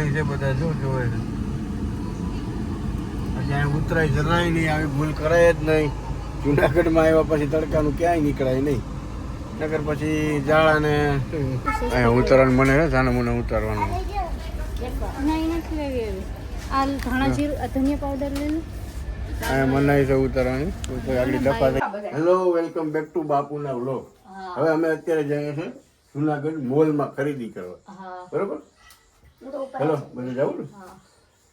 પાણી છે બધા જો જોવે છે. પછી અહીં ઉતરાય જરાય નહીં, આવી ભૂલ કરાય જ નહીં. જુનાગઢમાં આવ્યા પછી તડકાનું ક્યાંય નીકળાય નહીં, નગર પછી જાળાને અહીંયા ઉતારવાનું મને છે, જાને મને ઉતારવાનું. મનાઈ છે ઉતારવાની. આગળ ડફા થઈ. હેલો, વેલકમ બેક ટુ બાપુના વ્લોગ. હવે અમે અત્યારે જઈએ છીએ જુનાગઢ મોલમાં ખરીદી કરવા, બરોબર? હેલો, બધું જવું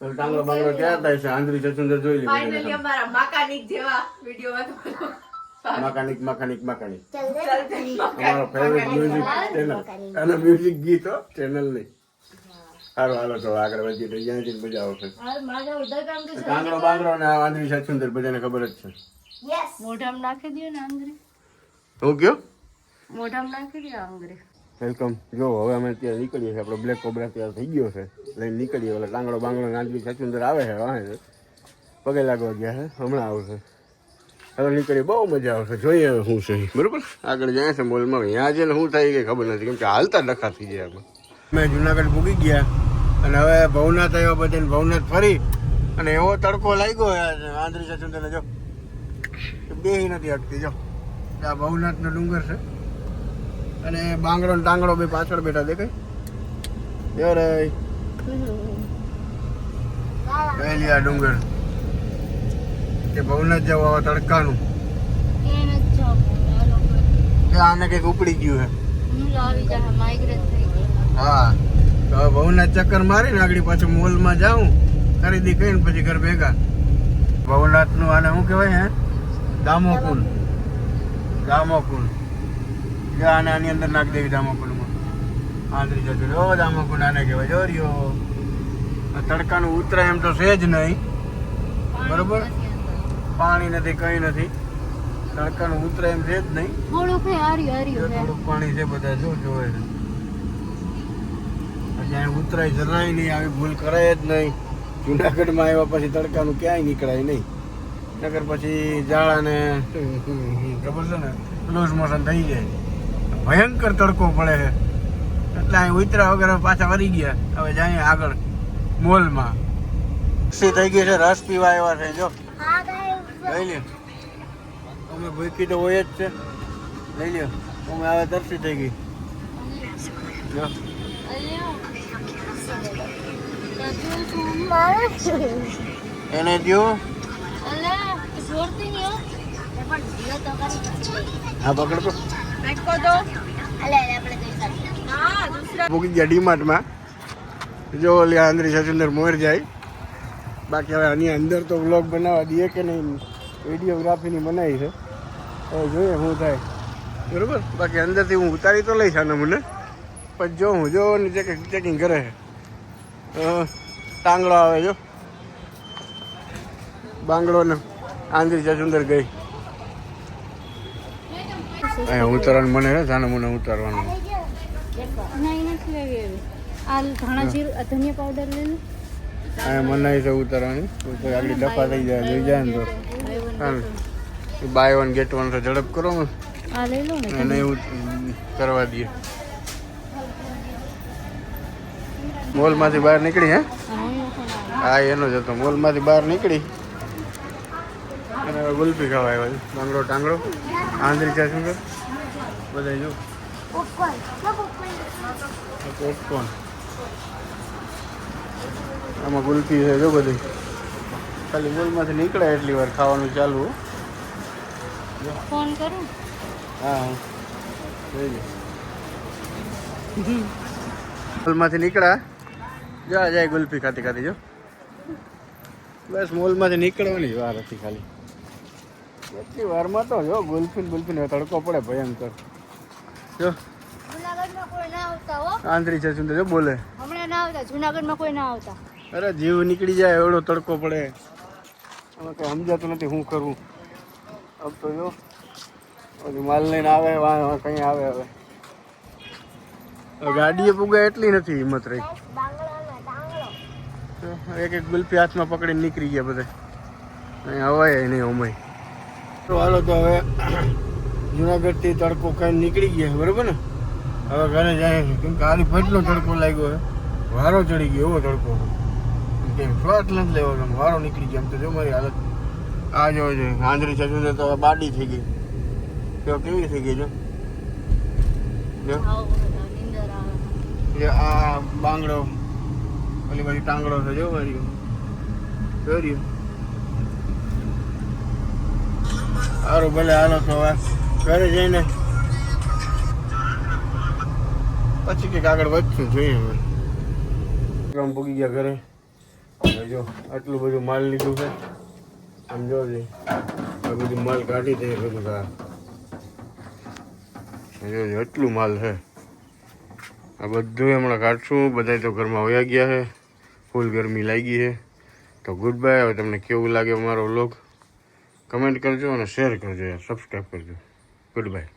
ને ટાંગલો બાંગલો ક્યાં થાય છે? આંધળી સચુંદર જોઈ લે. ફાઇનલી અમારા મકાનિક જેવા વિડિયોમાં મકાનિક અમારો ફેવરેટ મ્યુઝિક ચેનલ અને મ્યુઝિક ગીત ચેનલ નહીં. સારું, હાલો તો આગળ વધીએ તો જ્યાં જઈને મજા આવશે. ટાંગલો બાંગલો ને આંધળી સચુંદર બધાને ખબર જ છે. મોઢામાં નાખી દો ને આંગળી, હું કયો મોઢામાં નાખી દો આંગળી. વેલકમ. જો હવે અમે અત્યારે નીકળીએ છીએ, આપણો બ્લેક કોબરા તૈયાર થઈ ગયો છે, લઈને નીકળીએ. ઓલા ટાંગડો બાંગડો આંધળી સચુંદર આવે છે, વાહે છે, પગે લાગવા ગયા છે, હમણાં આવશે. હવે નીકળીએ, બહુ મજા આવશે. જોઈએ હવે શું છે, બરોબર? આગળ જાય છે મોલમાં. ત્યાં જઈને શું થાય કે ખબર નથી, કેમ કે હાલતા ડખા થઈ જાય. અમે જુનાગઢ પૂગી ગયા અને હવે ભવનાથ આવ્યા બધાને. ભવનાથ ફરી અને એવો તડકો લાગ્યો આંધળી સચુંદરને, જો બેહી નથી હકતી. જો આ ભવનાથનો ડુંગર છે અને બાંગડો ને ટાંગડો બે પાછળ બેઠા દેખાય. રે પહેલી આ ડુંગર કે ભવનાથ જવા આવા તડકાનું કે આને કંઈક ઉપડી ગયું છે. હા, તો હવે ભવનાથ ચક્કર મારીને આગળ પાછું મોલમાં જાઉં, ખરીદી કરીને પછી ઘર ભેગા. ભવનાથનું આને શું કહેવાય હે? દામોકુંડ. દામોકુંડ આને આની અંદર નાખી દેવી. દામોકુંડમાં આંધળી જતું. ઓ દામોકુંડ આને કહેવાય. જો રહ્યો તડકાનું ઉતરાય એમ તો છે જ નહીં, બરોબર? પાણી નથી, કંઈ નથી. તડકાનું ઉતરાય એમ છે જ નહીં. થોડુંક પાણી છે બધા જો જોવે છે. પછી અહીં ઉતરાય જરાય નહીં, આવી ભૂલ કરાય જ નહીં. જુનાગઢમાં આવ્યા પછી તડકાનું ક્યાંય નીકળાય નહીં, નગર પછી જાળાને ખબર છે ને લૂઝ મોશન થઈ જાય. ભયંકર તડકો પડે છે એટલે અહીં ઉતરા વગર પાછા વળી ગયા. હવે જાય આગળ મોલમાં. થઈ ગઈ છે, રસ પીવા આવ્યા છે. જો લઈ લ્યો, અમે ભૂખી તો હોય જ છે. લઈ લ્યો, અમે હવે તરસી થઈ ગઈ. જો એને દો. હા, પકડ. મૂકી ગયા ડીમાર્ટમાં. જો ઓલી આંધળી સચુંદર મોર જાય. બાકી હવે આની અંદર તો વ્લોગ બનાવવા દઈએ કે નહીં, વિડીયોગ્રાફીની બનાવી છે. હવે જોઈએ શું થાય, બરોબર? બાકી અંદરથી હું ઉતારી તો લઈશ આને મને, પણ જો હું જો ને ચેકિંગ કરે છે. ટાંગડો આવે, જો બાંગડો ને આંધળી સચુંદર ગઈ. અહીંયા ઉતારવાનું મને છે, જાને મને ઉતારવાનું. મનાઈ છે ઉતારવાની. આગળ ડફા થઈ જાય, લઈ જાય ને તો બાય વન ગેટ વન તો ઝડપ કરો ને, એને એવું કરવા દઈએ. મોલમાંથી બહાર નીકળી. હા, એનો જ હતો. મોલમાંથી બહાર નીકળી અને ગુલ્ફી ખાવા આવ્યા. બાંગડો ટાંગડો આંધળી સચુંદર બધા જો પોપકોર્ન. આમાં ગુલ્ફી છે જો બધી. ખાલી મોલમાંથી નીકળે એટલી વાર ખાવાનું ચાલુ. ફોન કરું. હા, મોલમાંથી નીકળ્યા. જો જાય ગુલ્ફી ખાતી ખાતી. જો બસ મોલમાંથી નીકળવાની વાર હતી ખાલી. એટલી વારમાં તો જો ગુલ્ફીને તડકો પડે ભયંકર. જો આંધળી સચુંદર જો બોલે. હમણાં ના આવતા જુનાગઢમાં કોઈ ના આવતા. અરે જીવ નીકળી જાય, એવડો તડકો પડે. અમે કંઈ સમજાતું નથી શું કરવું. अब तो जो માલ લઈને આવે કંઈ આવે. હવે ગાડીએ પૂગે એટલી નથી હિંમત રહી. એક ગુલ્ફી હાથમાં પકડીને નીકળી ગયા બધા. અહીંયા હવાય નહીં અમાય. તો હાલો તો હવે જુનાગઢથી તડકો કઈ નીકળી ગયા, બરોબર ને? હવે ઘરે જાય છે, કેમ કે આની ફટલો તડકો લાગ્યો છે. વારો ચડી ગયો એવો તડકો કેમ શ્વાસ નથી લેવાનો વારો નીકળી ગયો. આમ તો જો મારી હાલત આ જો આંધળી ચજુ તો હવે બાડી થઈ ગઈ તો કેવી થઈ ગઈ જો આ બાંગડો ઓલી બાજુ ટાંગડો છે જો મારી જોર્યું સારું ભલે હાલો તો હવે ઘરે જઈને પછી કંઈક આગળ વધશું જોઈએ હવે. આમ પૂગી ગયા ઘરે. જો આટલું બધું માલ લીધું છે આમ જોજે આ બધું માલ કાઢી દે બધું જોજે એટલું માલ છે આ બધું હમણાં કાઢશું. બધા તો ઘરમાં વયા ગયા છે ફૂલ ગરમી લાગી છે. તો ગુડ બાય. હવે તમને કેવું લાગે અમારો વ્લોગ કમેન્ટ કરજો અને શેર કરજો યાર સબસ્ક્રાઈબ કરજો. Good bye.